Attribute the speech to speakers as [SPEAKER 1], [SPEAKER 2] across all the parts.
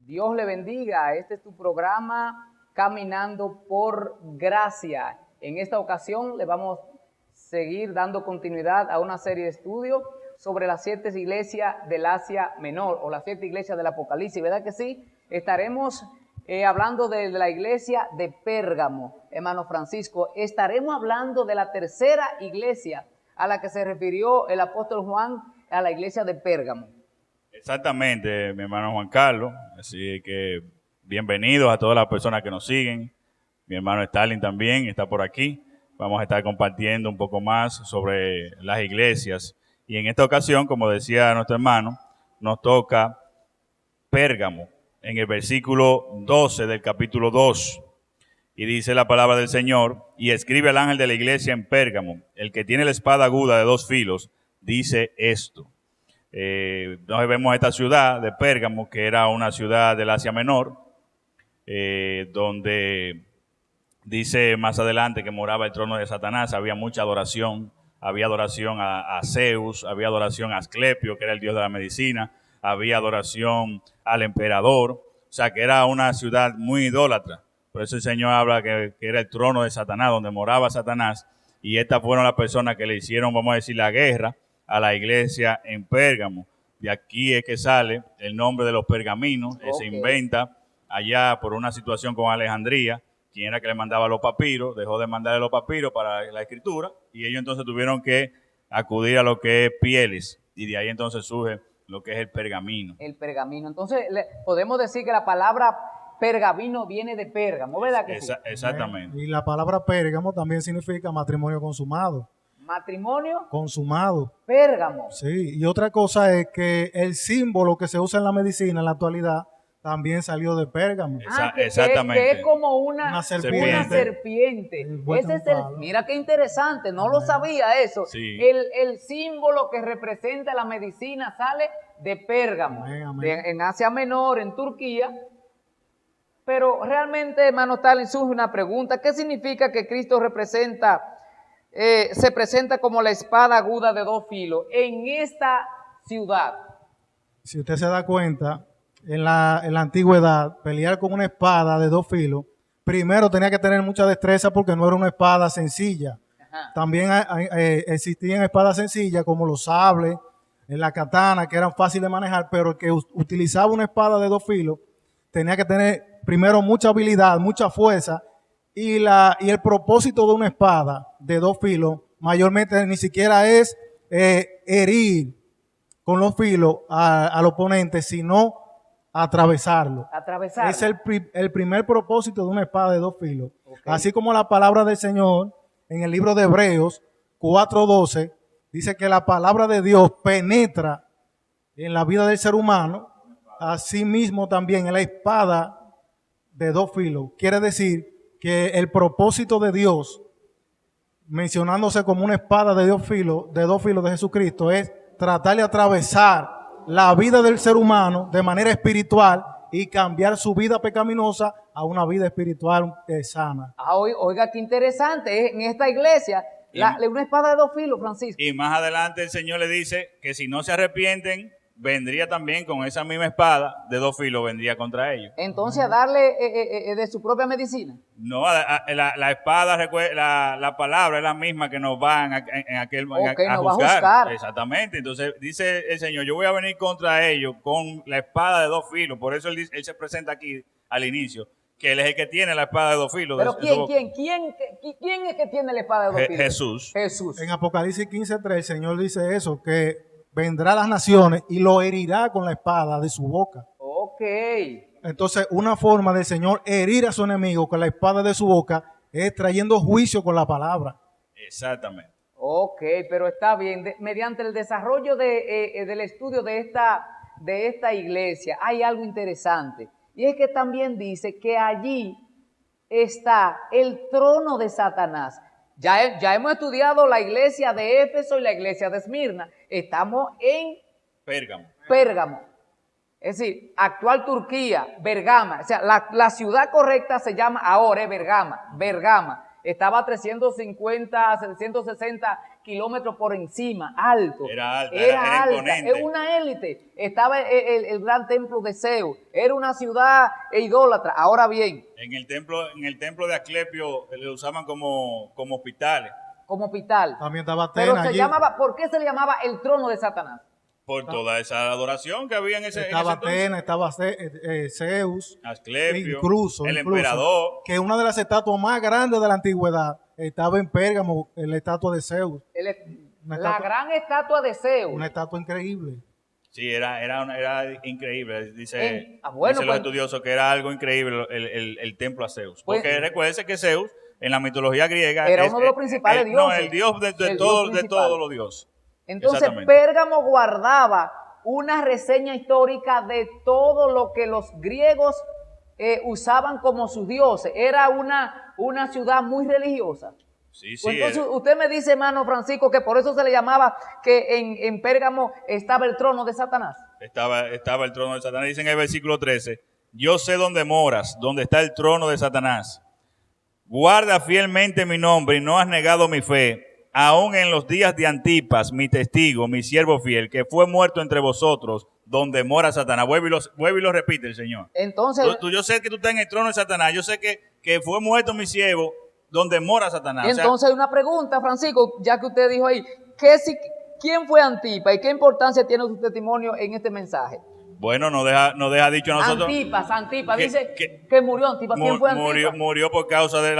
[SPEAKER 1] Dios le bendiga. Este es tu programa Caminando por Gracia. En esta ocasión le vamos a seguir dando continuidad a una serie de estudios sobre las 7 iglesias del Asia Menor o las 7 iglesias del Apocalipsis, ¿verdad que sí? Estaremos hablando de la iglesia de Pérgamo, hermano Francisco. Estaremos hablando de la tercera iglesia a la que se refirió el apóstol Juan, a la iglesia de Pérgamo.
[SPEAKER 2] Exactamente, mi hermano Juan Carlos. Así que bienvenidos a todas las personas que nos siguen. Mi hermano Stalin también está por aquí. Vamos a estar compartiendo un poco más sobre las iglesias. Y en esta ocasión, como decía nuestro hermano, nos toca Pérgamo, en el versículo 12 del capítulo 2. Y dice la palabra del Señor: y escribe al ángel de la iglesia en Pérgamo, el que tiene la espada aguda de 2 filos, dice esto. Entonces vemos esta ciudad de Pérgamo, que era una ciudad del Asia Menor, donde dice más adelante que moraba el trono de Satanás. Había mucha adoración, había adoración a Zeus, había adoración a Asclepio, que era el dios de la medicina, había adoración al emperador, o sea que era una ciudad muy idólatra. Por eso el Señor habla que era el trono de Satanás, donde moraba Satanás, y estas fueron las personas que le hicieron, vamos a decir, la guerra a la iglesia en Pérgamo. De aquí es que sale el nombre de los pergaminos. Se inventa allá por una situación con Alejandría, quien era que le mandaba los papiros, dejó de mandarle los papiros para la escritura, y ellos entonces tuvieron que acudir a lo que es pieles, y de ahí entonces surge lo que es el pergamino.
[SPEAKER 1] El pergamino. Entonces podemos decir que la palabra pergamino viene de Pérgamo, ¿verdad que sí?
[SPEAKER 2] Exactamente.
[SPEAKER 3] Y la palabra Pérgamo también significa matrimonio consumado.
[SPEAKER 1] Matrimonio
[SPEAKER 3] consumado.
[SPEAKER 1] Pérgamo.
[SPEAKER 3] Sí, y otra cosa es que el símbolo que se usa en la medicina en la actualidad también salió de Pérgamo.
[SPEAKER 2] Exactamente.
[SPEAKER 1] Que es como una serpiente. Ese es mira qué interesante, no lo sabía eso.
[SPEAKER 2] Sí.
[SPEAKER 1] El símbolo que representa la medicina sale de Pérgamo, en Asia Menor, en Turquía. Pero realmente, hermano Stalin, surge una pregunta: ¿qué significa que Cristo se presenta como la espada aguda de 2 filos en esta ciudad?
[SPEAKER 3] Si usted se da cuenta, en la antigüedad, pelear con una espada de 2 filos, primero tenía que tener mucha destreza porque no era una espada sencilla.
[SPEAKER 1] Ajá.
[SPEAKER 3] También existían espadas sencillas como los sables, la katana, que eran fáciles de manejar, pero el que utilizaba una espada de 2 filos tenía que tener primero mucha habilidad, mucha fuerza, y el propósito de una espada de 2 filos mayormente ni siquiera es herir con los filos al oponente, sino atravesarlo. Es el primer propósito de una espada de 2 filos. Okay. Así como la palabra del Señor en el libro de Hebreos 4:12 dice que la palabra de Dios penetra en la vida del ser humano, así mismo también en la espada de 2 filos. Quiere decir que el propósito de Dios, mencionándose como una espada de 2 filos de Jesucristo, es tratar de atravesar la vida del ser humano de manera espiritual y cambiar su vida pecaminosa a una vida espiritual sana.
[SPEAKER 1] Oiga, qué interesante. En esta iglesia, una espada de 2 filos, Francisco.
[SPEAKER 2] Y más adelante el Señor le dice que si no se arrepienten, vendría también con esa misma espada de 2 filos, vendría contra ellos.
[SPEAKER 1] Entonces, a darle de su propia medicina.
[SPEAKER 2] No, la espada, la palabra es la misma que nos va a juzgar. Exactamente. Entonces dice el Señor: yo voy a venir contra ellos con la espada de 2 filos. Por eso él se presenta aquí al inicio, que él es el que tiene la espada de 2 filos.
[SPEAKER 1] Pero ¿quién es que tiene la espada de 2 filos?
[SPEAKER 3] Jesús. En Apocalipsis 15:3 el Señor dice eso, que vendrá a las naciones y lo herirá con la espada de su boca.
[SPEAKER 1] Ok.
[SPEAKER 3] Entonces, una forma del Señor herir a su enemigo con la espada de su boca es trayendo juicio con la palabra.
[SPEAKER 2] Exactamente.
[SPEAKER 1] Ok, pero está bien. Mediante el desarrollo del estudio de esta iglesia, hay algo interesante. Y es que también dice que allí está el trono de Satanás. Ya hemos estudiado la iglesia de Éfeso y la iglesia de Esmirna. Estamos en Pérgamo. Es decir, actual Turquía, Bergama. O sea, la ciudad correcta se llama ahora Bergama. Estaba a 350, 760 kilómetros por encima, alto.
[SPEAKER 2] Era alta,
[SPEAKER 1] era
[SPEAKER 2] era
[SPEAKER 1] alta,
[SPEAKER 2] imponente.
[SPEAKER 1] es una élite. Estaba el gran templo de Zeus, era una ciudad idólatra. Ahora bien,
[SPEAKER 2] En el templo de Asclepio le usaban como hospitales.
[SPEAKER 1] como hospital.
[SPEAKER 3] También estaba
[SPEAKER 1] Pero
[SPEAKER 3] Atenas
[SPEAKER 1] se
[SPEAKER 3] allí.
[SPEAKER 1] llamaba, ¿por qué se le llamaba el trono de Satanás?
[SPEAKER 2] Por toda esa adoración que había en ese
[SPEAKER 3] Estaba
[SPEAKER 2] entonces.
[SPEAKER 3] Atenas, estaba Zeus,
[SPEAKER 2] Asclepio,
[SPEAKER 3] incluso
[SPEAKER 2] el emperador.
[SPEAKER 3] que una de las estatuas más grandes de la antigüedad estaba en Pérgamo, la estatua de Zeus,
[SPEAKER 1] La
[SPEAKER 3] Una estatua-
[SPEAKER 1] gran estatua de Zeus.
[SPEAKER 3] una estatua increíble.
[SPEAKER 2] Sí, era increíble. Dicen
[SPEAKER 1] bueno,
[SPEAKER 2] los
[SPEAKER 1] pues-
[SPEAKER 2] estudiosos que era algo increíble el templo a Zeus.
[SPEAKER 1] Pues-
[SPEAKER 2] Porque recuérdense que Zeus, en la mitología griega,
[SPEAKER 1] Era uno de los principales
[SPEAKER 2] No,
[SPEAKER 1] dioses.
[SPEAKER 2] el dios de
[SPEAKER 1] El dios
[SPEAKER 2] todos
[SPEAKER 1] principal.
[SPEAKER 2] los dioses.
[SPEAKER 1] Entonces,
[SPEAKER 2] Exactamente.
[SPEAKER 1] Pérgamo guardaba una reseña histórica de todo lo que los griegos usaban como sus dioses. Era una ciudad muy religiosa.
[SPEAKER 2] Sí, sí.
[SPEAKER 1] Pues entonces, usted me dice, hermano Francisco, que por eso se le llamaba que en Pérgamo estaba el trono de Satanás.
[SPEAKER 2] Estaba el trono de Satanás. Dice en el versículo 13, yo sé dónde moras, dónde está el trono de Satanás. Guarda fielmente mi nombre y no has negado mi fe, aun en los días de Antipas, mi testigo, mi siervo fiel, que fue muerto entre vosotros, donde mora Satanás. Vuelve y lo repite el Señor.
[SPEAKER 1] Entonces,
[SPEAKER 2] Yo sé que tú estás en el trono de Satanás. Yo sé que fue muerto mi siervo, donde mora Satanás. O sea,
[SPEAKER 1] entonces hay una pregunta, Francisco, ya que usted dijo ahí, ¿quién fue Antipas y qué importancia tiene su testimonio en este mensaje?
[SPEAKER 2] bueno, nos deja dicho a nosotros.
[SPEAKER 1] Antipas,
[SPEAKER 2] que-
[SPEAKER 1] dice
[SPEAKER 2] que-
[SPEAKER 1] que murió Antipas. ¿Quién fue Antipas?
[SPEAKER 2] Murió por causa de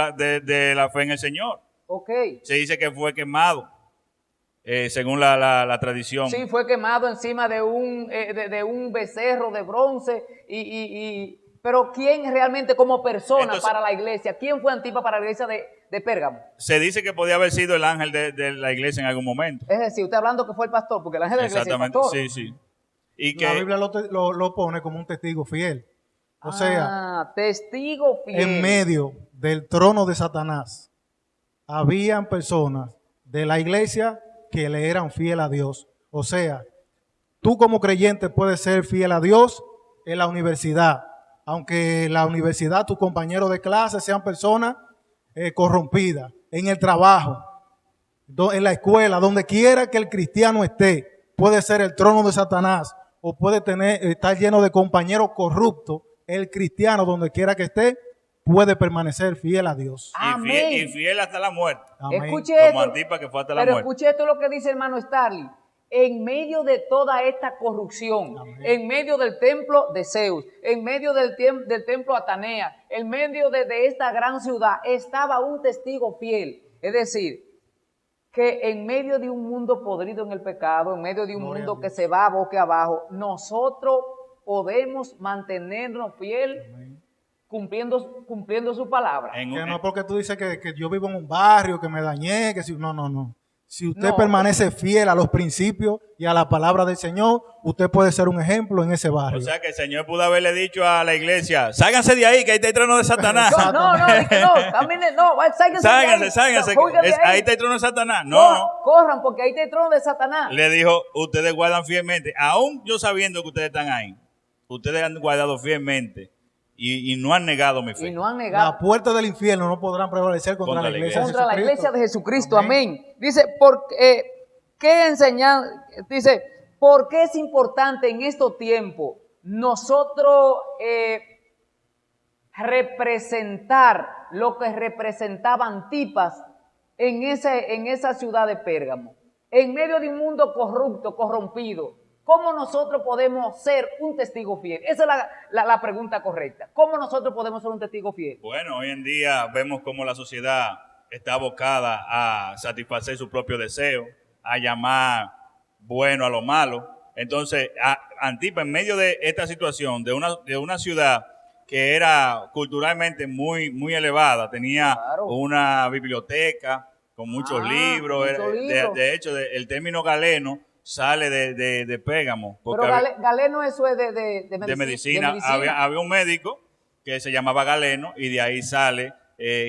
[SPEAKER 2] la fe en el Señor.
[SPEAKER 1] Ok.
[SPEAKER 2] Se dice que fue quemado, según la tradición.
[SPEAKER 1] Sí, fue quemado encima de un becerro de bronce. Pero ¿quién realmente como persona
[SPEAKER 2] Entonces-
[SPEAKER 1] para la iglesia? ¿Quién fue Antipas para la iglesia de Pérgamo?
[SPEAKER 2] Se dice que podía haber sido el ángel de la iglesia en algún momento.
[SPEAKER 1] Es decir, usted hablando que fue el pastor, porque el ángel de la iglesia es el
[SPEAKER 2] Exactamente,
[SPEAKER 1] pastor.
[SPEAKER 2] sí, sí. Y
[SPEAKER 3] La
[SPEAKER 2] que
[SPEAKER 3] Biblia lo pone como un testigo fiel. O sea,
[SPEAKER 1] testigo fiel.
[SPEAKER 3] en medio del trono de Satanás habían personas de la iglesia que le eran fiel a Dios. O sea, tú como creyente puedes ser fiel a Dios en la universidad, aunque en la universidad tus compañeros de clase sean personas corrompidas, en el trabajo, en la escuela, donde quiera que el cristiano esté, puede ser el trono de Satanás o puede estar lleno de compañeros corruptos. El cristiano, donde quiera que esté, puede permanecer fiel a Dios.
[SPEAKER 1] Amén.
[SPEAKER 2] y fiel hasta la muerte.
[SPEAKER 3] Amén.
[SPEAKER 1] Escuche
[SPEAKER 2] Como
[SPEAKER 1] esto.
[SPEAKER 2] Antipas, que fue hasta la
[SPEAKER 1] Pero
[SPEAKER 2] muerte.
[SPEAKER 1] escuche esto lo que dice el hermano Starling. En medio de toda esta corrupción, en medio del templo de Zeus, en medio del templo Atenea, en medio de esta gran ciudad, estaba un testigo fiel. Es decir, que en medio de un mundo podrido en el pecado, en medio de un
[SPEAKER 3] Gloria a
[SPEAKER 1] mundo que
[SPEAKER 3] Dios.
[SPEAKER 1] se va boca abajo, nosotros podemos mantenernos fiel cumpliendo su palabra.
[SPEAKER 2] En
[SPEAKER 3] Que
[SPEAKER 2] un-
[SPEAKER 3] no es porque tú dices que yo vivo en un barrio, que me dañé, que si no. Si usted
[SPEAKER 1] No.
[SPEAKER 3] permanece fiel a los principios y a la palabra del Señor, usted puede ser un ejemplo en ese barrio.
[SPEAKER 2] O sea que el Señor pudo haberle dicho a la iglesia, ságanse de ahí, que ahí está el trono de Satanás.
[SPEAKER 1] No, dije, no, camine, no, sáquense de ahí.
[SPEAKER 2] Ságanse,
[SPEAKER 1] Fúganse de
[SPEAKER 2] ahí está el trono de Satanás. No,
[SPEAKER 1] Corran, porque ahí está el trono de Satanás.
[SPEAKER 2] le dijo, ustedes guardan fielmente, aún yo sabiendo que ustedes están ahí, ustedes han guardado fielmente y no han negado mi fe.
[SPEAKER 1] Y no han negado
[SPEAKER 3] La puerta del infierno no podrán prevalecer contra la iglesia de
[SPEAKER 1] contra la
[SPEAKER 3] Jesucristo.
[SPEAKER 1] iglesia de Jesucristo. Amén. Dice, ¿qué enseñan? Dice, ¿por qué es importante en estos tiempos nosotros representar lo que representaba Antipas en esa ciudad de Pérgamo? En medio de un mundo corrupto, corrompido, ¿cómo nosotros podemos ser un testigo fiel? Esa es la pregunta correcta. ¿Cómo nosotros podemos ser un testigo fiel?
[SPEAKER 2] Bueno, hoy en día vemos cómo la sociedad está abocada a satisfacer su propio deseo, a llamar bueno a lo malo. Entonces, Antipas, en medio de esta situación, de una ciudad que era culturalmente muy, muy elevada, tenía
[SPEAKER 1] Claro.
[SPEAKER 2] una biblioteca con muchos libros.
[SPEAKER 1] muchos libros.
[SPEAKER 2] De hecho, el término galeno sale de Pérgamo.
[SPEAKER 1] Pero
[SPEAKER 2] porque
[SPEAKER 1] Galeno eso es de
[SPEAKER 2] de medicina. Había un médico que se llamaba Galeno y de ahí sale,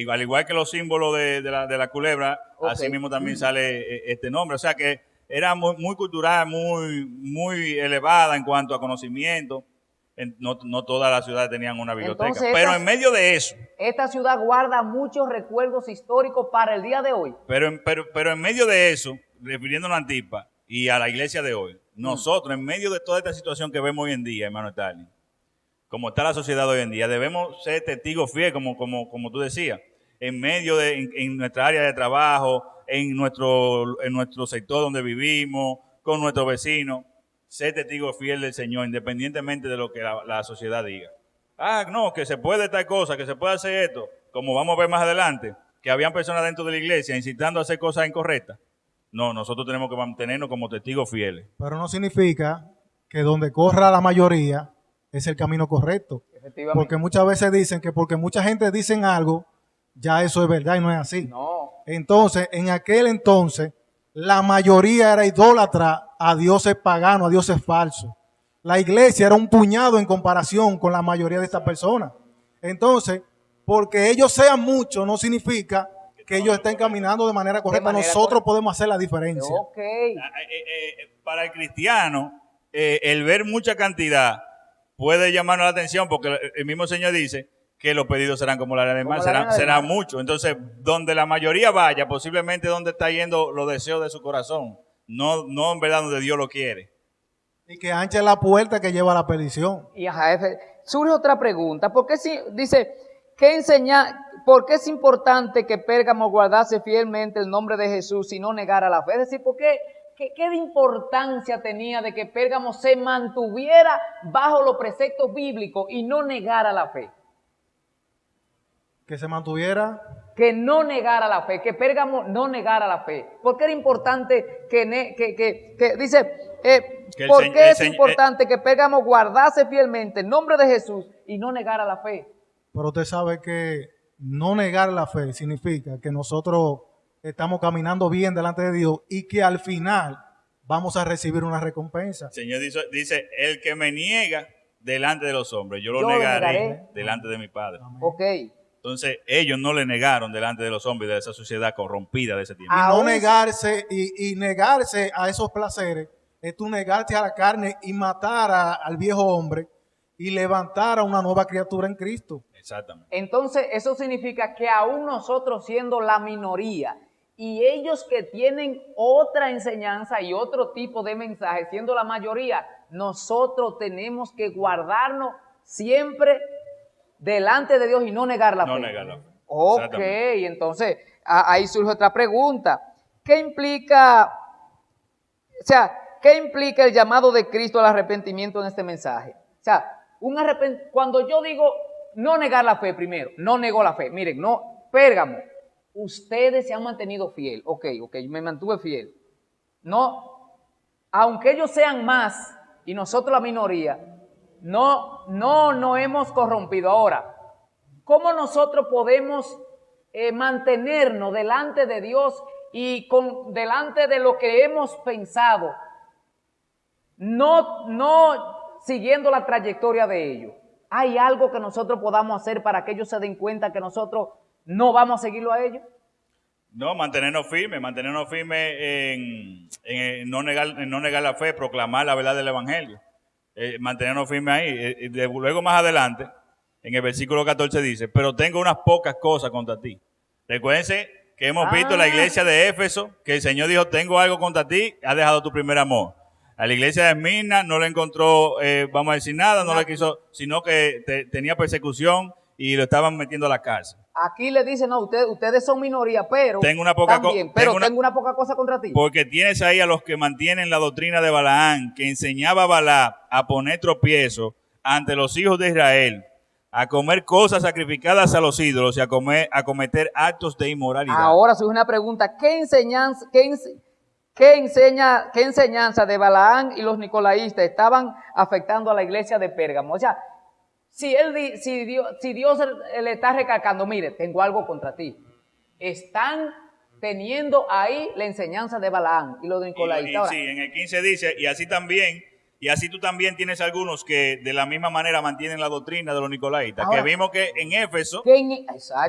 [SPEAKER 2] al igual que los símbolos de la culebra,
[SPEAKER 1] Ok.
[SPEAKER 2] así mismo también sale este nombre. O sea que era muy, muy cultural, muy elevada en cuanto a conocimiento. No todas las ciudades tenían una biblioteca.
[SPEAKER 1] Entonces,
[SPEAKER 2] pero
[SPEAKER 1] estas-
[SPEAKER 2] en medio de eso,
[SPEAKER 1] Esta ciudad guarda muchos recuerdos históricos para el día de hoy.
[SPEAKER 2] pero en medio de eso, refiriéndonos a Antipa y a la iglesia de hoy, nosotros, en medio de toda esta situación que vemos hoy en día, hermano Stalin, como está la sociedad hoy en día, debemos ser testigos fieles, como tú decías, en medio en nuestra área de trabajo, en nuestro sector donde vivimos, con nuestros vecinos, ser testigos fieles del Señor, independientemente de lo que la sociedad diga. No, que se puede tal cosa, que se puede hacer esto, como vamos a ver más adelante, que habían personas dentro de la iglesia incitando a hacer cosas incorrectas. No, nosotros tenemos que mantenernos como testigos fieles.
[SPEAKER 3] Pero no significa que donde corra la mayoría es el camino correcto. Porque muchas veces dicen que porque mucha gente dicen algo, ya eso es verdad y no es así.
[SPEAKER 1] No.
[SPEAKER 3] Entonces, en aquel entonces, la mayoría era idólatra a dioses paganos, a dioses falsos. La iglesia era un puñado en comparación con la mayoría de estas personas. Entonces, porque ellos sean muchos, no significa que ellos estén caminando de manera correcta. Nosotros podemos hacer la diferencia.
[SPEAKER 1] Okay.
[SPEAKER 2] Para el cristiano, el ver mucha cantidad puede llamarnos la atención, porque el mismo Señor dice que los pedidos serán como la arena del mar, serán muchos. Entonces, donde la mayoría vaya, posiblemente donde está yendo los deseos de su corazón, no en verdad donde Dios lo quiere.
[SPEAKER 3] Y que anche la puerta que lleva a la perdición.
[SPEAKER 1] Y surge otra pregunta. ¿Por qué dice, por qué es importante que Pérgamo guardase fielmente el nombre de Jesús y no negara la fe? Es decir, ¿por qué? ¿Qué de importancia tenía de que Pérgamo se mantuviera bajo los preceptos bíblicos y no negara la fe?
[SPEAKER 3] Que se mantuviera.
[SPEAKER 1] Que no negara la fe, que Pérgamo no negara la fe. ¿Por qué era importante ¿por qué es importante que Pérgamo guardase fielmente el nombre de Jesús y no negara la fe?
[SPEAKER 3] Pero usted sabe que no negar la fe significa que nosotros estamos caminando bien delante de Dios y que al final vamos a recibir una recompensa.
[SPEAKER 2] El Señor dice, el que me niega delante de los hombres, yo lo negaré delante de mi Padre.
[SPEAKER 1] Amén. Ok.
[SPEAKER 2] Entonces, ellos no le negaron delante de los hombres de esa sociedad corrompida de ese tiempo.
[SPEAKER 3] Y no negarse, y negarse a esos placeres, es tú negarte a la carne y matar al viejo hombre y levantar a una nueva criatura en Cristo.
[SPEAKER 2] Exactamente.
[SPEAKER 1] Entonces, eso significa que aún nosotros siendo la minoría y ellos que tienen otra enseñanza y otro tipo de mensaje, siendo la mayoría, nosotros tenemos que guardarnos siempre delante de Dios y no negar la fe.
[SPEAKER 2] No negar la fe.
[SPEAKER 1] Ok, entonces ahí surge otra pregunta. ¿Qué implica el llamado de Cristo al arrepentimiento en este mensaje? O sea, cuando yo digo no negar la fe primero, no negó la fe. Miren, Pérgamo, ustedes se han mantenido fiel. Ok, me mantuve fiel. No, aunque ellos sean más y nosotros la minoría, no hemos corrompido. Ahora, ¿cómo nosotros podemos mantenernos delante de Dios y delante de lo que hemos pensado? No siguiendo la trayectoria de ellos. ¿Hay algo que nosotros podamos hacer para que ellos se den cuenta que nosotros no vamos a seguirlo a ellos?
[SPEAKER 2] No, mantenernos firmes en no negar la fe, proclamar la verdad del Evangelio. Mantenernos firmes ahí. Luego más adelante, en el versículo 14 dice, pero tengo unas pocas cosas contra ti. Recuérdense que hemos visto en la iglesia de Éfeso que el Señor dijo, tengo algo contra ti, has dejado tu primer amor. A la iglesia de Esmirna no le encontró, vamos a decir nada, no le quiso, sino que tenía persecución y lo estaban metiendo a la cárcel.
[SPEAKER 1] Aquí le dicen, no, ustedes son minoría, pero
[SPEAKER 2] tengo una poca
[SPEAKER 1] cosa contra ti.
[SPEAKER 2] Porque tienes ahí a los que mantienen la doctrina de Balaán, que enseñaba a Balaam a poner tropiezo ante los hijos de Israel, a comer cosas sacrificadas a los ídolos y a cometer actos de inmoralidad.
[SPEAKER 1] Ahora surge una pregunta, ¿qué enseñanza de Balaán y los nicolaístas estaban afectando a la iglesia de Pérgamo? O sea, si Dios le está recalcando, mire, tengo algo contra ti. Están teniendo ahí la enseñanza de Balaán y los nicolaístas.
[SPEAKER 2] Sí, en el 15 dice, y así tú también tienes algunos que de la misma manera mantienen la doctrina de los nicolaítas. Ahora, que vimos que en Éfeso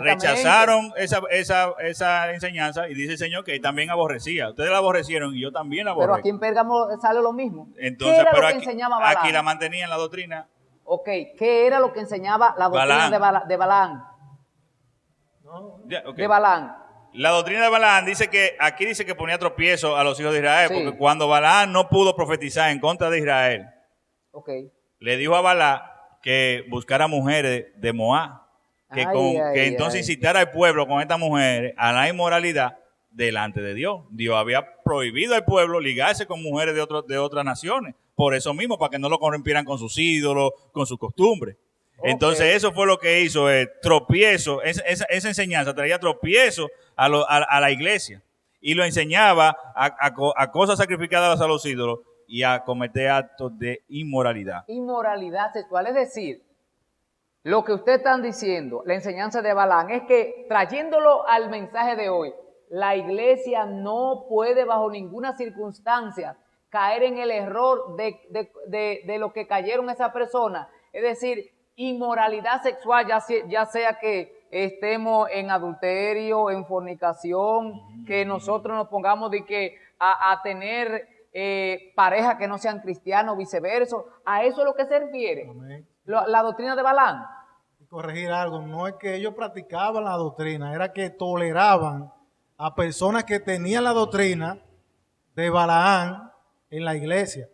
[SPEAKER 2] rechazaron esa enseñanza y dice el Señor que también aborrecía. Ustedes la aborrecieron y yo también la aborrecí.
[SPEAKER 1] Pero aquí en Pérgamo sale lo mismo.
[SPEAKER 2] Entonces,
[SPEAKER 1] ¿qué era
[SPEAKER 2] pero
[SPEAKER 1] lo que enseñaba Balaán?
[SPEAKER 2] Aquí la mantenían la doctrina.
[SPEAKER 1] Ok, ¿qué era lo que enseñaba la doctrina de Balaán?
[SPEAKER 2] Okay.
[SPEAKER 1] De Balaán.
[SPEAKER 2] La doctrina de Balaam dice que, aquí dice que ponía tropiezo a los hijos de Israel,
[SPEAKER 1] Sí.
[SPEAKER 2] porque cuando Balaam no pudo profetizar en contra de Israel,
[SPEAKER 1] Ok.
[SPEAKER 2] le dijo a Balaam que buscara mujeres de Moab, que, que entonces incitara al pueblo con estas mujeres a la inmoralidad delante de Dios. Dios había prohibido al pueblo ligarse con mujeres de otras naciones, por eso mismo, para que no lo corrompieran con sus ídolos, con sus costumbres.
[SPEAKER 1] Okay.
[SPEAKER 2] Entonces eso fue lo que hizo, tropiezo, esa enseñanza traía tropiezo a la iglesia y lo enseñaba a cosas sacrificadas a los ídolos y a cometer actos de inmoralidad.
[SPEAKER 1] Inmoralidad sexual, es decir, lo que ustedes están diciendo, la enseñanza de Balaam, es que trayéndolo al mensaje de hoy, la iglesia no puede bajo ninguna circunstancia caer en el error de lo que cayeron esas personas, es decir, inmoralidad sexual, ya sea que estemos en adulterio, en fornicación, que nosotros nos pongamos de que a tener parejas que no sean cristianos, viceversa, a eso es lo que se refiere.
[SPEAKER 3] Amén.
[SPEAKER 1] La doctrina de Balaam.
[SPEAKER 3] Y corregir algo, no es que ellos practicaban la doctrina, era que toleraban a personas que tenían la doctrina de Balaam en la iglesia.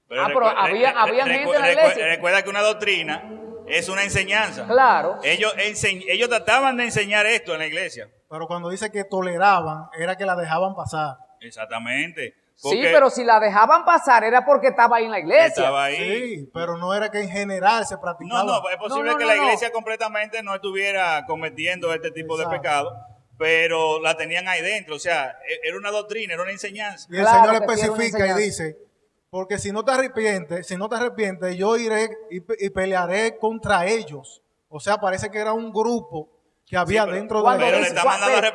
[SPEAKER 1] Pero había gente en la iglesia.
[SPEAKER 2] Recuerda que una doctrina es una enseñanza.
[SPEAKER 1] Claro.
[SPEAKER 2] Ellos trataban de enseñar esto en la iglesia.
[SPEAKER 3] Pero cuando dice que toleraban, era que la dejaban pasar.
[SPEAKER 2] Exactamente.
[SPEAKER 1] Sí, pero si la dejaban pasar era porque estaba ahí en la iglesia.
[SPEAKER 2] Estaba ahí.
[SPEAKER 3] Sí, pero no era que en general se practicaba.
[SPEAKER 2] No, es posible que la iglesia completamente no estuviera cometiendo este tipo de pecados, pero la tenían ahí dentro. O sea, era una doctrina, era una enseñanza.
[SPEAKER 3] Y el Señor especifica y dice, porque si no te arrepientes, yo iré y pelearé contra ellos. O sea, parece que era un grupo que había dentro de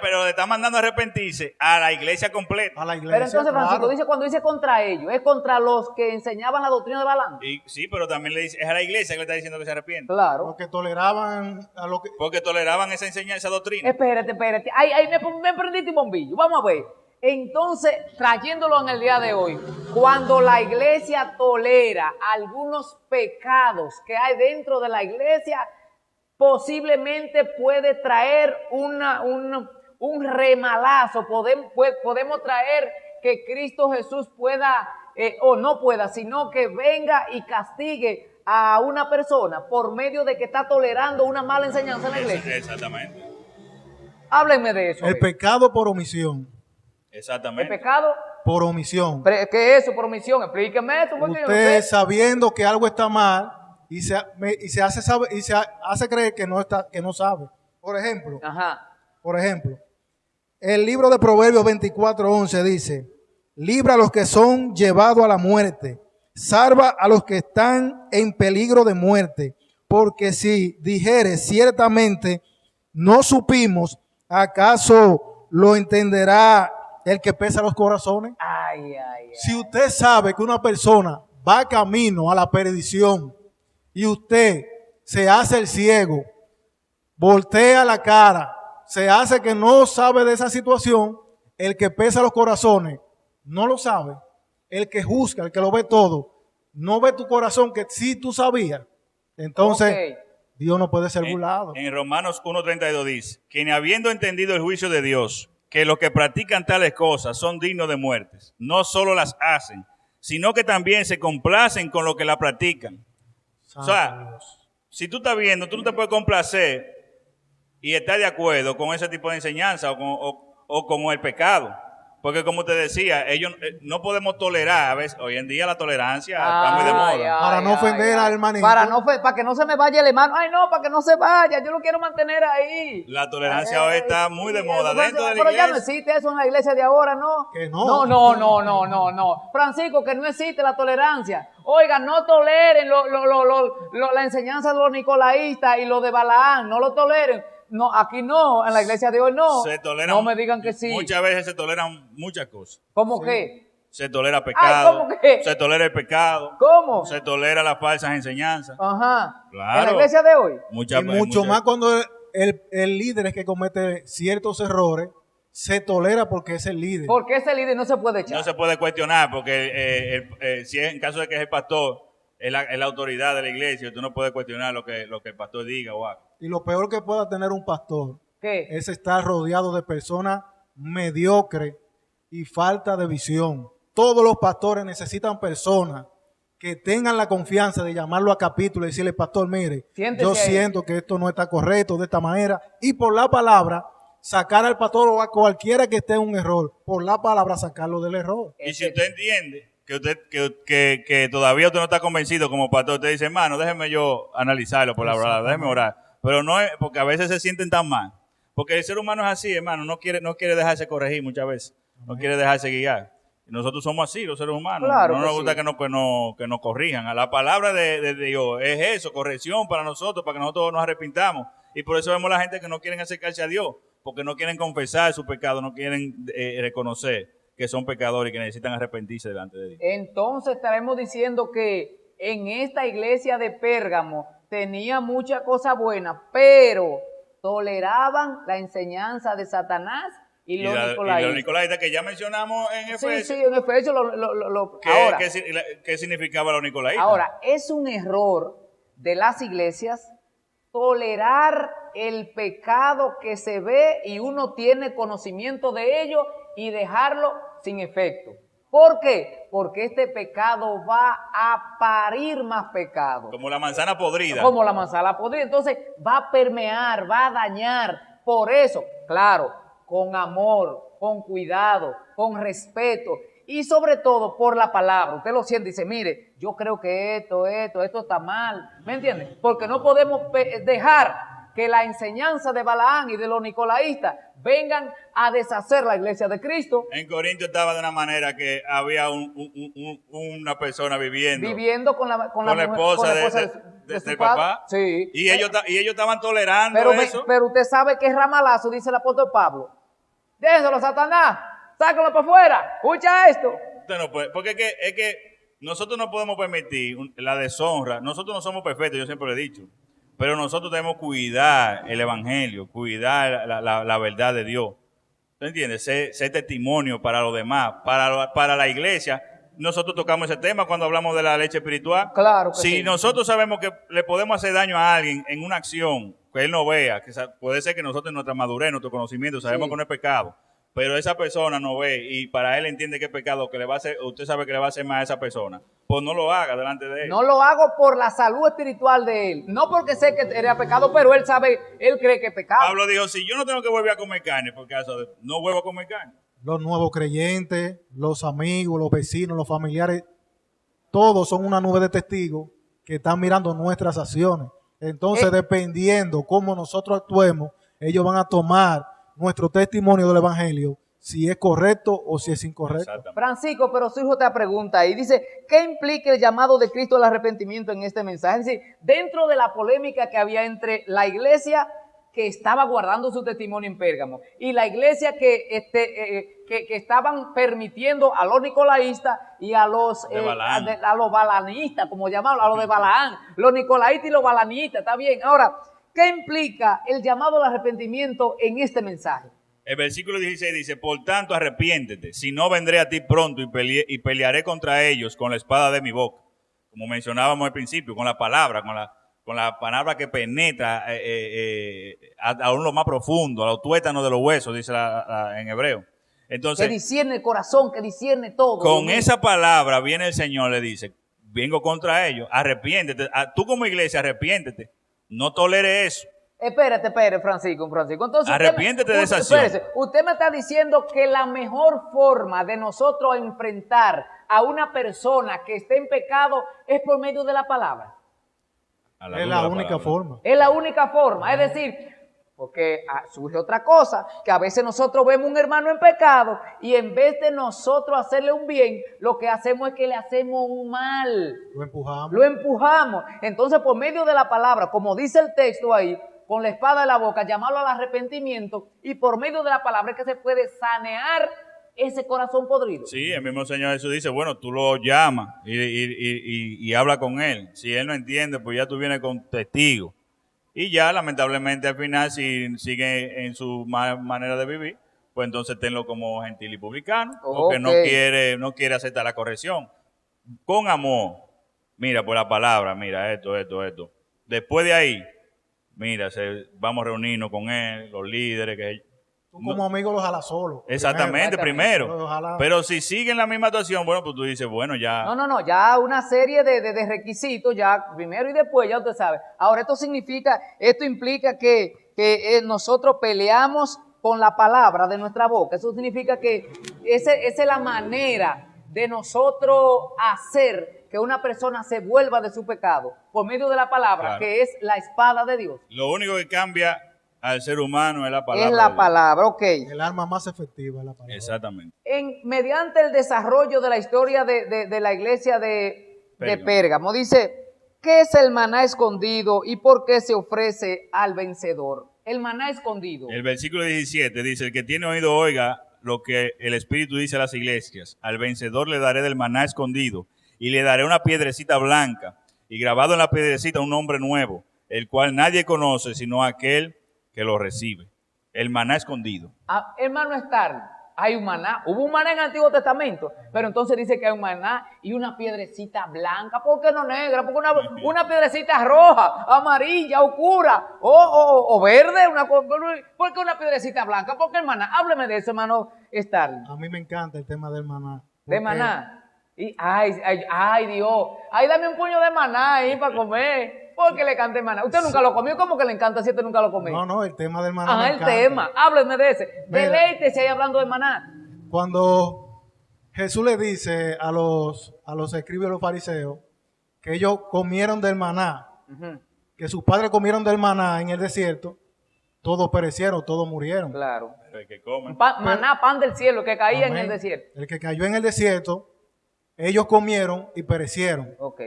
[SPEAKER 2] pero le está mandando a arrepentirse a la iglesia completa.
[SPEAKER 3] A la iglesia,
[SPEAKER 1] pero entonces, Francisco,
[SPEAKER 3] claro.
[SPEAKER 1] cuando dice contra ellos, es contra los que enseñaban la doctrina de Balaam.
[SPEAKER 2] Sí, pero también le dice, es a la iglesia que le está diciendo que se arrepiente.
[SPEAKER 1] Claro.
[SPEAKER 3] Porque toleraban a lo que...
[SPEAKER 2] Porque toleraban esa enseñanza, esa doctrina.
[SPEAKER 1] Espérate. Ahí me prendiste un bombillo. Vamos a ver. Entonces, trayéndolo en el día de hoy, cuando la iglesia tolera algunos pecados que hay dentro de la iglesia, posiblemente puede traer un remalazo. Podemos traer que Cristo Jesús pueda, o no pueda, sino que venga y castigue a una persona por medio de que está tolerando una mala enseñanza en la iglesia.
[SPEAKER 2] Exactamente.
[SPEAKER 1] Háblenme de eso.
[SPEAKER 3] El pecado por omisión.
[SPEAKER 2] Exactamente.
[SPEAKER 1] El pecado
[SPEAKER 3] Por omisión.
[SPEAKER 1] ¿Qué es eso por omisión? Explíqueme eso. Porque yo no
[SPEAKER 3] Usted
[SPEAKER 1] sé.
[SPEAKER 3] sabiendo que algo está mal y se hace creer que no sabe. Por ejemplo, el libro de Proverbios 24:11 dice: libra a los que son llevados a la muerte, salva a los que están en peligro de muerte, porque si dijeres ciertamente no supimos, ¿acaso lo entenderá el que pesa los corazones? Si usted sabe que una persona va camino a la perdición y usted se hace el ciego, voltea la cara, se hace que no sabe de esa situación, el que pesa los corazones no lo sabe. El que juzga, el que lo ve todo, no ve tu corazón que sí tú sabías. Entonces, Dios no puede ser burlado.
[SPEAKER 2] En Romanos 1:32 dice, quien habiendo entendido el juicio de Dios, que los que practican tales cosas son dignos de muertes, no solo las hacen, sino que también se complacen con lo que la practican. O sea, si tú estás viendo, tú no te puedes complacer y estar de acuerdo con ese tipo de enseñanza o con el pecado. Porque como te decía, ellos no podemos tolerar, a veces, hoy en día la tolerancia está muy de moda.
[SPEAKER 3] Para no ofender al hermanito.
[SPEAKER 1] Para que no se me vaya el hermano. Para que no se vaya, yo lo quiero mantener ahí.
[SPEAKER 2] La tolerancia hoy está muy de moda dentro de la iglesia.
[SPEAKER 1] Pero ya no existe eso en la iglesia de ahora, ¿no?
[SPEAKER 3] Que no.
[SPEAKER 1] No. Francisco, que no existe la tolerancia. Oiga, no toleren la enseñanza de los nicolaístas y lo de Balaam, no lo toleren. No, aquí no, en la iglesia de hoy no.
[SPEAKER 2] Se toleran,
[SPEAKER 1] no me digan que sí.
[SPEAKER 2] Muchas veces se toleran muchas cosas.
[SPEAKER 1] ¿Cómo qué?
[SPEAKER 2] Se tolera pecado.
[SPEAKER 1] ¿Cómo qué?
[SPEAKER 2] Se tolera el pecado.
[SPEAKER 1] ¿Cómo?
[SPEAKER 2] Se tolera las falsas enseñanzas.
[SPEAKER 1] Ajá.
[SPEAKER 2] Claro.
[SPEAKER 1] En la iglesia de hoy.
[SPEAKER 3] Mucho más cuando el líder es que comete ciertos errores, se tolera porque es el líder.
[SPEAKER 1] Porque ese líder no se puede echar.
[SPEAKER 2] No se puede cuestionar porque si es en caso de que es el pastor, es la autoridad de la iglesia, tú no puedes cuestionar lo que el pastor diga o haga.
[SPEAKER 3] Y lo peor que pueda tener un pastor
[SPEAKER 1] ¿Qué?
[SPEAKER 3] es estar rodeado de personas mediocres y falta de visión. Todos los pastores necesitan personas que tengan la confianza de llamarlo a capítulo y decirle, pastor, mire,
[SPEAKER 1] Siéntese
[SPEAKER 3] yo
[SPEAKER 1] ahí.
[SPEAKER 3] siento que esto no está correcto de esta manera, y por la palabra sacar al pastor o a cualquiera que esté en un error, por la palabra sacarlo del error.
[SPEAKER 2] Y si usted entiende que todavía usted no está convencido como pastor, usted dice, hermano, déjeme yo analizarlo por la verdad, déjeme orar. Pero no es, porque a veces se sienten tan mal. Porque el ser humano es así, hermano, no quiere dejarse corregir muchas veces, no quiere dejarse guiar. Y nosotros somos así, los seres humanos.
[SPEAKER 1] Claro
[SPEAKER 2] no
[SPEAKER 1] que
[SPEAKER 2] nos gusta
[SPEAKER 1] sí.
[SPEAKER 2] que nos corrijan. A la palabra de Dios es eso, corrección para nosotros, para que nosotros nos arrepintamos. Y por eso vemos la gente que no quieren acercarse a Dios, porque no quieren confesar su pecado, no quieren reconocer que son pecadores y que necesitan arrepentirse delante de Dios.
[SPEAKER 1] Entonces estaremos diciendo que en esta iglesia de Pérgamo tenía muchas cosas buenas, pero toleraban la enseñanza de Satanás y los
[SPEAKER 2] los
[SPEAKER 1] nicolaitas.
[SPEAKER 2] nicolaitas que ya mencionamos en Efesios.
[SPEAKER 1] Sí, en Efesios ahora,
[SPEAKER 2] ¿Qué significaba los nicolaitas?
[SPEAKER 1] ahora, es un error de las iglesias tolerar el pecado que se ve y uno tiene conocimiento de ello y dejarlo sin efecto. ¿Por qué? Porque este pecado va a parir más pecado.
[SPEAKER 2] Como la manzana podrida.
[SPEAKER 1] Como la manzana podrida. Entonces va a permear, va a dañar. Por eso, claro, con amor, con cuidado, con respeto y sobre todo por la palabra. Usted lo siente y dice, mire, yo creo que esto está mal. ¿Me entiende? Porque no podemos dejar que la enseñanza de Balaán y de los nicolaítas vengan a deshacer la iglesia de Cristo.
[SPEAKER 2] En Corinto estaba de una manera que había una persona viviendo
[SPEAKER 1] Con la
[SPEAKER 2] esposa
[SPEAKER 1] de su
[SPEAKER 2] del
[SPEAKER 1] padre.
[SPEAKER 2] papá.
[SPEAKER 1] Sí.
[SPEAKER 2] Y ellos estaban tolerando
[SPEAKER 1] Pero,
[SPEAKER 2] eso.
[SPEAKER 1] pero usted sabe que es ramalazo, dice el apóstol Pablo. Déjelo, Satanás, sácalo para afuera. Escucha esto.
[SPEAKER 2] Usted no puede, porque es que nosotros no podemos permitir la deshonra. Nosotros no somos perfectos, yo siempre lo he dicho. Pero nosotros debemos cuidar el evangelio, cuidar la verdad de Dios. ¿Tú entiendes? Ser testimonio para los demás, para la iglesia. Nosotros tocamos ese tema cuando hablamos de la leche espiritual.
[SPEAKER 1] Claro que
[SPEAKER 2] si
[SPEAKER 1] sí.
[SPEAKER 2] nosotros sabemos que le podemos hacer daño a alguien en una acción que él no vea, que puede ser que nosotros en nuestra madurez, nuestro conocimiento, sabemos
[SPEAKER 1] Sí.
[SPEAKER 2] que no es pecado, pero esa persona no ve y para él entiende que es pecado, que le va a hacer, usted sabe que le va a hacer mal a esa persona, pues no lo haga delante de él.
[SPEAKER 1] No lo hago por la salud espiritual de él. No porque sé que era pecado, pero él sabe, él cree que es pecado.
[SPEAKER 2] Pablo dijo, si yo no tengo que volver a comer carne, por caso de, no vuelvo a comer carne.
[SPEAKER 3] Los nuevos creyentes, los amigos, los vecinos, los familiares, todos son una nube de testigos que están mirando nuestras acciones. Entonces, dependiendo cómo nosotros actuemos, ellos van a tomar nuestro testimonio del evangelio, si es correcto o si es incorrecto.
[SPEAKER 2] Exactamente.
[SPEAKER 1] Francisco, pero su hijo te pregunta y dice, ¿qué implica el llamado de Cristo al arrepentimiento en este mensaje? Es decir, dentro de la polémica que había entre la iglesia que estaba guardando su testimonio en Pérgamo y la iglesia que estaban permitiendo a los nicolaístas y a los balanistas, como llamarlo, a los de Balaán, los nicolaítas y los balanistas, está bien. Ahora, ¿qué implica el llamado al arrepentimiento en este mensaje?
[SPEAKER 2] El versículo 16 dice, por tanto arrepiéntete, si no vendré a ti pronto y pelearé contra ellos con la espada de mi boca. Como mencionábamos al principio, con la palabra que penetra aún lo más profundo, a los tuétanos de los huesos, dice en hebreo. Entonces,
[SPEAKER 1] Que discierne el corazón, que discierne todo.
[SPEAKER 2] con esa palabra viene el Señor, le dice, vengo contra ellos, arrepiéntete. Tú como iglesia, arrepiéntete. No tolere eso.
[SPEAKER 1] Espérate, Francisco. Entonces,
[SPEAKER 2] arrepiéntete de esa acción.
[SPEAKER 1] Usted me está diciendo que la mejor forma de nosotros enfrentar a una persona que esté en pecado es por medio de la palabra.
[SPEAKER 3] Es la única forma.
[SPEAKER 1] Es la única forma. Es decir, porque surge otra cosa, que a veces nosotros vemos un hermano en pecado y en vez de nosotros hacerle un bien, lo que hacemos es que le hacemos un mal. Lo empujamos. Entonces, por medio de la palabra, como dice el texto ahí, con la espada de la boca, llamarlo al arrepentimiento y por medio de la palabra es que se puede sanear ese corazón podrido.
[SPEAKER 2] Sí, el mismo Señor Jesús dice, bueno, tú lo llamas y habla con él. Si él no entiende, pues ya tú vienes con testigo. Y ya, lamentablemente, al final, si sigue en su manera de vivir, pues entonces tenlo como gentil y publicano, porque no quiere aceptar la corrección. Con amor, mira, por la palabra, mira, esto. Después de ahí, mira, vamos a reunirnos con él, los líderes, que
[SPEAKER 3] Tú como amigo los jalas solo.
[SPEAKER 2] exactamente, primero.
[SPEAKER 3] Ojalá.
[SPEAKER 2] Pero si siguen la misma actuación, bueno, pues tú dices, bueno, ya.
[SPEAKER 1] No, ya una serie de requisitos, ya primero y después, ya usted sabe. Ahora, esto implica que nosotros peleamos con la palabra de nuestra boca. Eso significa que esa es la manera de nosotros hacer que una persona se vuelva de su pecado, por medio de la palabra,
[SPEAKER 2] Claro.
[SPEAKER 1] que es la espada de Dios.
[SPEAKER 2] Lo único que cambia al ser humano es la palabra.
[SPEAKER 1] Es
[SPEAKER 2] de
[SPEAKER 1] la
[SPEAKER 2] Dios.
[SPEAKER 1] palabra, ok.
[SPEAKER 3] El arma más efectiva es la palabra.
[SPEAKER 2] Exactamente.
[SPEAKER 1] Mediante el desarrollo de la historia de la iglesia de Pérgamo, dice, ¿qué es el maná escondido y por qué se ofrece al vencedor? El maná escondido.
[SPEAKER 2] El versículo 17 dice, el que tiene oído oiga lo que el Espíritu dice a las iglesias. Al vencedor le daré del maná escondido y le daré una piedrecita blanca y grabado en la piedrecita un nombre nuevo, el cual nadie conoce sino aquel que lo recibe. El maná escondido.
[SPEAKER 1] Hermano Starling, hay un maná. Hubo un maná en el Antiguo Testamento, pero entonces dice que hay un maná y una piedrecita blanca. ¿Por qué no negra? ¿Por qué una piedrecita roja, amarilla, oscura o verde? ¿Por qué una piedrecita blanca? ¿Por qué el maná? Hábleme de eso, hermano Starling.
[SPEAKER 3] A mí me encanta el tema del maná.
[SPEAKER 1] ¿De maná? Ay, Dios. Ay, dame un puño de maná ahí para comer. ¿Por qué le canta el maná? ¿Usted nunca lo comió? ¿Cómo que le encanta si usted nunca lo comió?
[SPEAKER 3] No, el tema del maná me
[SPEAKER 1] el
[SPEAKER 3] encanta.
[SPEAKER 1] tema. Hábleme de ese.
[SPEAKER 3] Mira.
[SPEAKER 1] Deleítese ahí hablando de maná.
[SPEAKER 3] Cuando Jesús le dice a los escribas y los fariseos que ellos comieron del maná, que sus padres comieron del maná en el desierto, todos perecieron, todos murieron.
[SPEAKER 1] Claro.
[SPEAKER 2] Pero el que come.
[SPEAKER 1] Maná, pan del cielo que caía
[SPEAKER 3] Amén.
[SPEAKER 1] en el desierto.
[SPEAKER 3] El que cayó en el desierto, ellos comieron y perecieron.
[SPEAKER 1] Ok.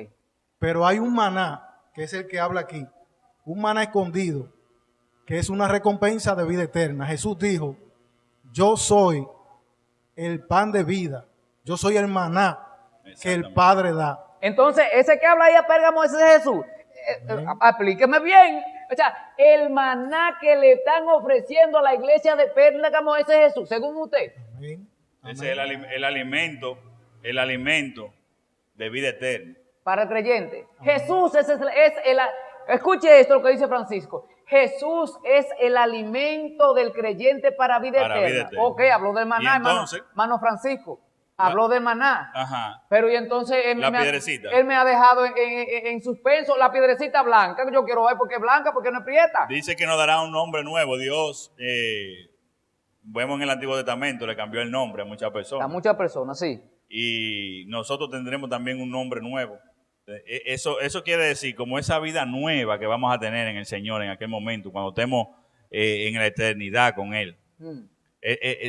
[SPEAKER 3] Pero hay un maná, que es el que habla aquí, un maná escondido, que es una recompensa de vida eterna. Jesús dijo, yo soy el pan de vida, yo soy el maná que el Padre da.
[SPEAKER 1] Entonces, ese que habla ahí a Pérgamo, ese es Jesús. Aplíqueme bien. O sea, el maná que le están ofreciendo a la iglesia de Pérgamo, ese es Jesús, según usted.
[SPEAKER 3] Amén.
[SPEAKER 2] Ese es el alimento de vida eterna.
[SPEAKER 1] Para el creyente. Jesús escuche esto lo que dice Francisco. Jesús es el alimento del creyente para vida eterna. Ok, habló del maná, hermano Francisco. Habló del maná.
[SPEAKER 2] Ajá.
[SPEAKER 1] Pero y entonces él
[SPEAKER 2] piedrecita.
[SPEAKER 1] Él me ha dejado en suspenso la piedrecita blanca. Yo quiero ver porque es blanca, porque no es prieta.
[SPEAKER 2] Dice que nos dará un nombre nuevo. Dios, vemos en el Antiguo Testamento, le cambió el nombre a muchas personas.
[SPEAKER 1] A muchas personas, sí.
[SPEAKER 2] Y nosotros tendremos también un nombre nuevo. Eso quiere decir, como esa vida nueva que vamos a tener en el Señor en aquel momento, cuando estemos en la eternidad con Él.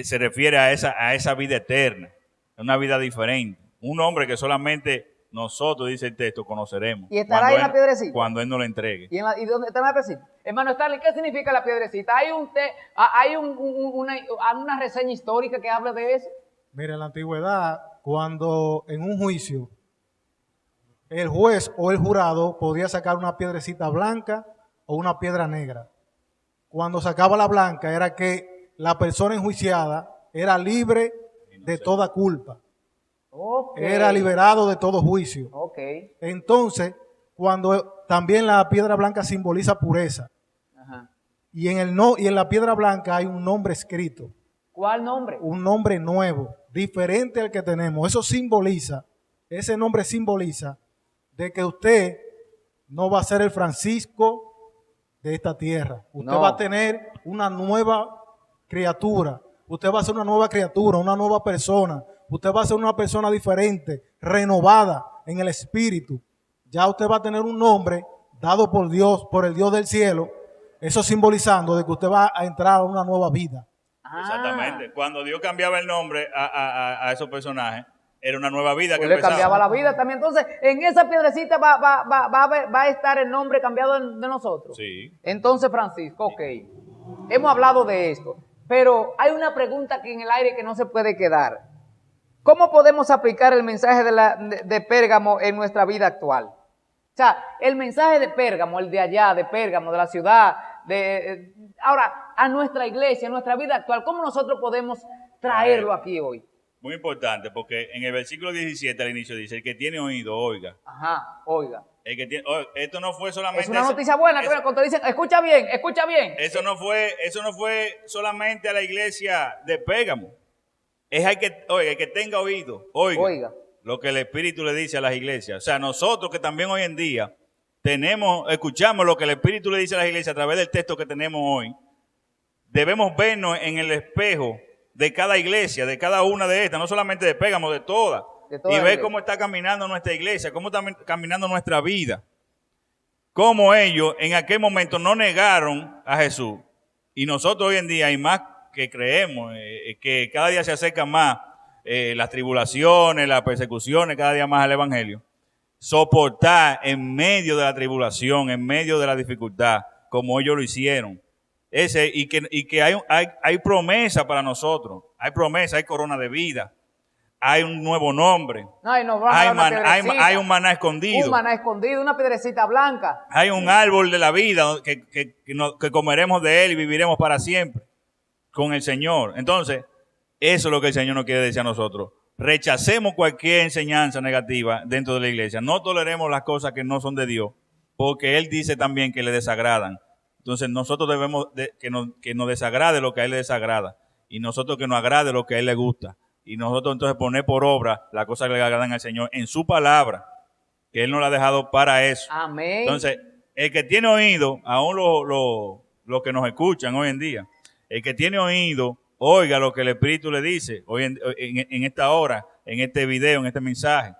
[SPEAKER 2] Se refiere a esa vida eterna, una vida diferente. Un nombre que solamente nosotros, dice el texto, conoceremos.
[SPEAKER 1] ¿Y estará ahí en la piedrecita?
[SPEAKER 2] Cuando Él nos lo entregue.
[SPEAKER 1] ¿Y dónde está la piedrecita? Hermano Starling, ¿qué significa la piedrecita? ¿Hay una reseña histórica que hable de eso?
[SPEAKER 3] Mira, en la antigüedad, cuando en un juicio el juez o el jurado podía sacar una piedrecita blanca o una piedra negra. Cuando sacaba la blanca era que la persona enjuiciada era libre de toda culpa.
[SPEAKER 1] Okay.
[SPEAKER 3] Era liberado de todo juicio.
[SPEAKER 1] Okay.
[SPEAKER 3] Entonces, cuando también la piedra blanca simboliza pureza.
[SPEAKER 1] Ajá.
[SPEAKER 3] Y en la piedra blanca hay un nombre escrito.
[SPEAKER 1] ¿Cuál nombre?
[SPEAKER 3] Un nombre nuevo, diferente al que tenemos. Ese nombre simboliza de que usted no va a ser el Francisco de esta tierra. Usted va a tener una nueva criatura. Usted va a ser una nueva criatura, una nueva persona. Usted va a ser una persona diferente, renovada en el espíritu. Ya usted va a tener un nombre dado por Dios, por el Dios del cielo. Eso simbolizando de que usted va a entrar a una nueva vida.
[SPEAKER 2] Exactamente. Cuando Dios cambiaba el nombre a esos personajes, era una nueva vida que
[SPEAKER 1] le
[SPEAKER 2] empezaba.
[SPEAKER 1] Cambiaba la vida también. Entonces, en esa piedrecita va a estar el nombre cambiado de nosotros.
[SPEAKER 2] Sí.
[SPEAKER 1] Entonces, Francisco, ok. Hemos hablado de esto. Pero hay una pregunta que en el aire que no se puede quedar. ¿Cómo podemos aplicar el mensaje de Pérgamo en nuestra vida actual? O sea, el mensaje de Pérgamo, el de allá, de Pérgamo, de la ciudad, ahora, a nuestra iglesia, a nuestra vida actual, ¿cómo nosotros podemos traerlo aquí hoy?
[SPEAKER 2] Muy importante, porque en el versículo 17 al inicio dice, el que tiene oído, oiga.
[SPEAKER 1] Ajá, oiga.
[SPEAKER 2] Esto no fue solamente...
[SPEAKER 1] Es una noticia buena, cuando dicen, escucha bien, escucha bien.
[SPEAKER 2] Eso no fue solamente a la iglesia de Pérgamo. Es el que tenga oído, oiga lo que el Espíritu le dice a las iglesias. O sea, nosotros que también hoy en día escuchamos lo que el Espíritu le dice a las iglesias a través del texto que tenemos hoy, debemos vernos en el espejo de cada iglesia, de cada una de estas, no solamente de Pérgamo, de todas, y ver cómo está caminando nuestra iglesia, cómo está caminando nuestra vida. Cómo ellos en aquel momento no negaron a Jesús. Y nosotros hoy en día, y más que creemos, que cada día se acercan más las tribulaciones, las persecuciones, cada día más al Evangelio. Soportar en medio de la tribulación, en medio de la dificultad, como ellos lo hicieron. Y que hay promesa para nosotros. Hay promesa, hay corona de vida. Hay un nuevo nombre.
[SPEAKER 1] No,
[SPEAKER 2] hay un maná escondido.
[SPEAKER 1] Un maná escondido, una piedrecita blanca.
[SPEAKER 2] Hay un árbol de la vida que comeremos de él y viviremos para siempre con el Señor. Entonces, eso es lo que el Señor nos quiere decir a nosotros. Rechacemos cualquier enseñanza negativa dentro de la iglesia. No toleremos las cosas que no son de Dios, porque Él dice también que le desagradan. Entonces, nosotros debemos que nos desagrade lo que a Él le desagrada y nosotros que nos agrade lo que a Él le gusta. Y nosotros entonces poner por obra las cosas que le agradan al Señor en su palabra, que Él nos la ha dejado para eso.
[SPEAKER 1] Amén.
[SPEAKER 2] Entonces, el que tiene oído, aún los que nos escuchan hoy en día, el que tiene oído, oiga lo que el Espíritu le dice hoy en esta hora, en este video, en este mensaje.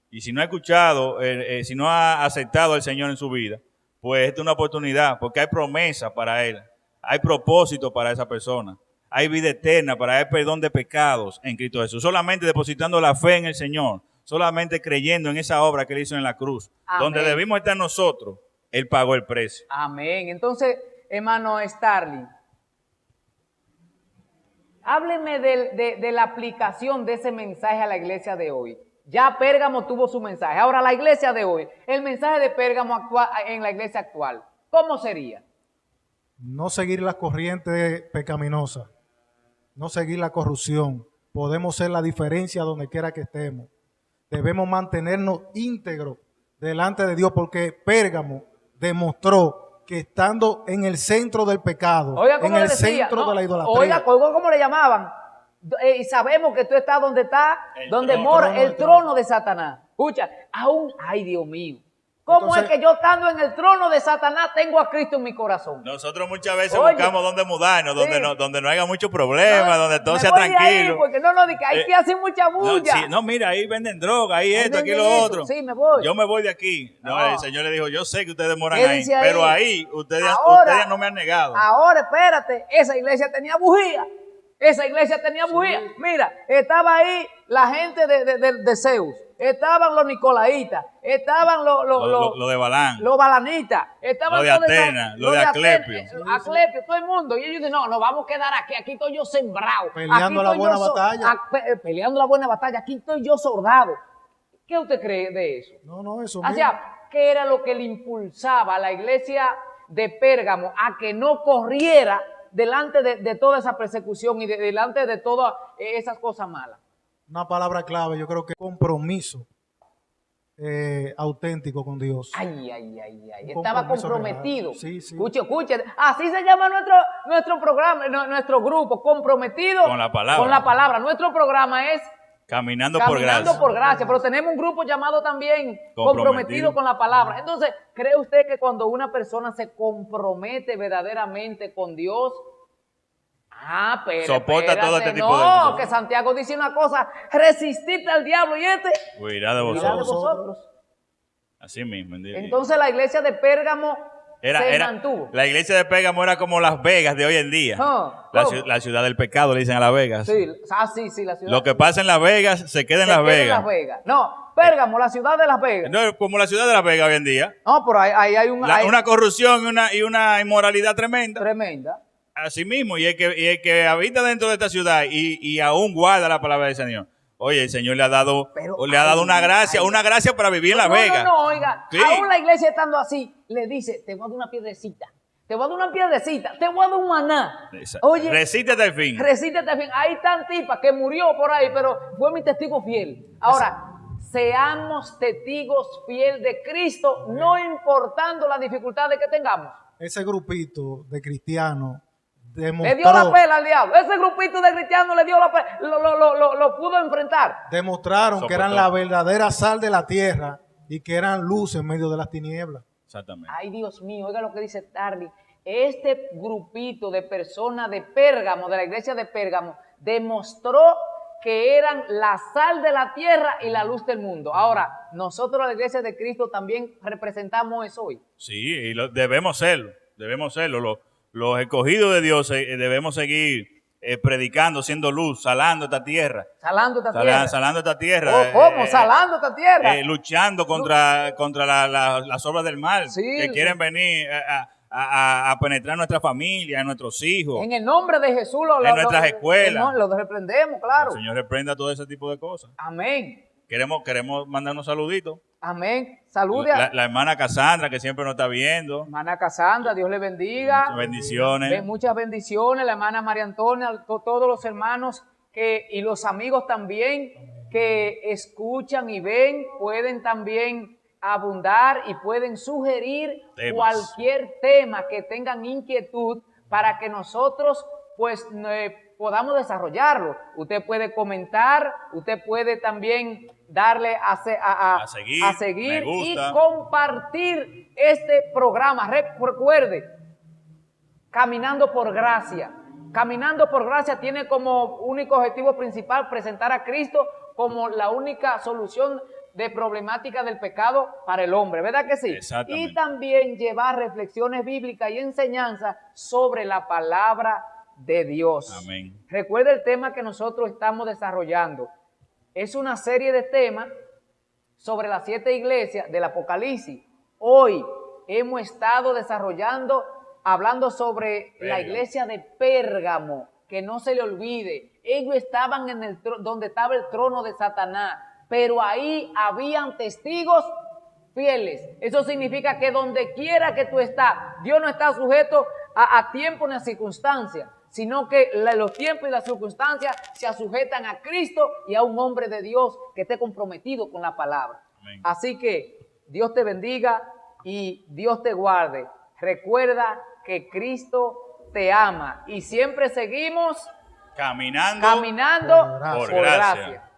[SPEAKER 2] Y si no ha escuchado, si no ha aceptado al Señor en su vida, pues esta es una oportunidad, porque hay promesa para Él, hay propósito para esa persona. Hay vida eterna para el perdón de pecados en Cristo Jesús. Solamente depositando la fe en el Señor. Solamente creyendo en esa obra que Él hizo en la cruz. Amén. Donde debimos estar nosotros, Él pagó el precio.
[SPEAKER 1] Amén. Entonces, hermano Starling, hábleme de la aplicación de ese mensaje a la iglesia de hoy. Ya Pérgamo tuvo su mensaje. Ahora la iglesia de hoy, el mensaje de Pérgamo actual, en la iglesia actual, ¿cómo sería?
[SPEAKER 3] No seguir las corrientes pecaminosas. No seguir la corrupción. Podemos ser la diferencia donde quiera que estemos. Debemos mantenernos íntegros delante de Dios, porque Pérgamo demostró que estando en el centro del pecado, en el centro de la idolatría.
[SPEAKER 1] Oiga, ¿cómo le llamaban? Y sabemos que tú estás donde mora el trono de Satanás. Escucha, ay Dios mío. ¿Cómo entonces, es que yo estando en el trono de Satanás tengo a Cristo en mi corazón?
[SPEAKER 2] Nosotros muchas veces buscamos donde mudarnos, donde no haya muchos problemas, donde todo sea tranquilo.
[SPEAKER 1] Ahí porque hay que hacer mucha bulla.
[SPEAKER 2] No, mira, ahí venden droga, ahí esto, aquí lo otro.
[SPEAKER 1] Sí, me voy.
[SPEAKER 2] Yo me voy de aquí. No, el Señor le dijo, yo sé que ustedes moran ahí,
[SPEAKER 1] ahí,
[SPEAKER 2] pero ahí ustedes no me han negado.
[SPEAKER 1] Ahora, espérate, esa iglesia tenía bujía. Mira, estaba ahí la gente de Zeus. Estaban los Nicolaitas, estaban los
[SPEAKER 2] de Balán,
[SPEAKER 1] los balanitas, estaban
[SPEAKER 2] los de Atenas, los de Asclepio.
[SPEAKER 1] Asclepio, todo el mundo. Y ellos dicen, no, nos vamos a quedar aquí estoy yo sembrado.
[SPEAKER 3] Peleando la buena batalla.
[SPEAKER 1] Peleando la buena batalla, aquí estoy yo soldado. ¿Qué usted cree de eso?
[SPEAKER 3] No, eso
[SPEAKER 1] mismo. O sea, ¿qué era lo que le impulsaba a la iglesia de Pérgamo a que no corriera delante de toda esa persecución y delante de todas esas cosas malas?
[SPEAKER 3] Una palabra clave, yo creo que compromiso auténtico con Dios.
[SPEAKER 1] Ay. Estaba comprometido.
[SPEAKER 3] Sí.
[SPEAKER 1] Escuche. Así se llama nuestro programa, nuestro grupo, comprometido
[SPEAKER 2] con la palabra.
[SPEAKER 1] Nuestro programa es
[SPEAKER 2] Caminando por Gracia.
[SPEAKER 1] Pero tenemos un grupo llamado también Comprometido con la Palabra. Entonces, ¿cree usted que cuando una persona se compromete verdaderamente con Dios, pero
[SPEAKER 2] soporta todo este tipo de cosas?
[SPEAKER 1] No, que Santiago dice una cosa, resistirte al diablo y
[SPEAKER 2] huirá de vosotros. Así mismo.
[SPEAKER 1] Entonces la iglesia de Pérgamo se mantuvo.
[SPEAKER 2] La iglesia de Pérgamo era como Las Vegas de hoy en día. La ciudad del pecado, le dicen a Las Vegas.
[SPEAKER 1] Sí, la ciudad.
[SPEAKER 2] Lo que pasa en Las Vegas se queda en Las Vegas.
[SPEAKER 1] No, Pérgamo, la ciudad de Las Vegas.
[SPEAKER 2] No, como la ciudad de Las Vegas hoy en día.
[SPEAKER 1] No, pero ahí hay
[SPEAKER 2] una corrupción y una inmoralidad tremenda.
[SPEAKER 1] Tremenda.
[SPEAKER 2] Así mismo, y el que habita dentro de esta ciudad y aún guarda la palabra del Señor. Oye, el Señor le ha dado una gracia para vivir en Las Vegas.
[SPEAKER 1] No, oiga, sí. Aún la iglesia estando así, le dice, te voy a dar una piedrecita, te voy a dar un maná. Oye,
[SPEAKER 2] resístete al fin.
[SPEAKER 1] Hay tan tipa que murió por ahí, pero fue mi testigo fiel. Ahora, seamos testigos fieles de Cristo, no importando las dificultades que tengamos.
[SPEAKER 3] Ese grupito de cristianos
[SPEAKER 1] Le dio la pela al diablo. Ese grupito de cristianos le dio la pela, lo pudo enfrentar.
[SPEAKER 3] demostraron que eran la verdadera sal de la tierra y que eran luz en medio de las tinieblas.
[SPEAKER 2] Exactamente.
[SPEAKER 1] Ay, Dios mío, oiga lo que dice Tarly. Este grupito de personas de Pérgamo, de la iglesia de Pérgamo, demostró que eran la sal de la tierra y la luz del mundo. Ahora, nosotros la iglesia de Cristo también representamos eso hoy.
[SPEAKER 2] Sí, y debemos serlo. Los escogidos de Dios debemos seguir predicando, siendo luz, salando esta tierra.
[SPEAKER 1] Salando esta tierra.
[SPEAKER 2] Salando esta tierra.
[SPEAKER 1] ¿Cómo? Salando esta tierra.
[SPEAKER 2] Luchando contra las obras del mal,
[SPEAKER 1] Sí,
[SPEAKER 2] que quieren venir a penetrar nuestra familia, en nuestros hijos,
[SPEAKER 1] En el nombre de Jesús
[SPEAKER 2] en nuestras escuelas.
[SPEAKER 1] lo reprendemos, claro.
[SPEAKER 2] El Señor reprenda todo ese tipo de cosas.
[SPEAKER 1] Amén.
[SPEAKER 2] Queremos mandar unos saluditos.
[SPEAKER 1] Amén. Salude a
[SPEAKER 2] La hermana Cassandra, que siempre nos está viendo.
[SPEAKER 1] hermana Cassandra, Dios le bendiga.
[SPEAKER 2] Muchas bendiciones.
[SPEAKER 1] Muchas bendiciones, la hermana María Antonia, todos los hermanos y los amigos también que escuchan y ven, pueden también abundar y pueden sugerir
[SPEAKER 2] Temas.
[SPEAKER 1] cualquier tema que tengan inquietud para que nosotros pues podamos desarrollarlo. Usted puede comentar, usted puede también darle a seguir
[SPEAKER 2] me gusta.
[SPEAKER 1] y compartir este programa. Recuerde, Caminando por Gracia. Caminando por Gracia tiene como único objetivo principal presentar a Cristo como la única solución de problemática del pecado para el hombre, ¿verdad que sí?
[SPEAKER 2] Exactamente.
[SPEAKER 1] Y también llevar reflexiones bíblicas y enseñanzas sobre la palabra de Dios.
[SPEAKER 2] Amén.
[SPEAKER 1] Recuerda el tema que nosotros estamos desarrollando. Es una serie de temas sobre las 7 iglesias del Apocalipsis. Hoy hemos estado hablando sobre la iglesia de Pérgamo, que no se le olvide. Ellos estaban donde estaba el trono de Satanás, pero ahí habían testigos fieles. Eso significa que donde quiera que tú estás, Dios no está sujeto a tiempo ni a circunstancias, sino que los tiempos y las circunstancias se sujetan a Cristo y a un hombre de Dios que esté comprometido con la palabra.
[SPEAKER 2] Amén.
[SPEAKER 1] Así que Dios te bendiga y Dios te guarde. Recuerda que Cristo te ama y siempre seguimos
[SPEAKER 2] Caminando
[SPEAKER 1] por
[SPEAKER 2] por gracia.
[SPEAKER 1] gracia.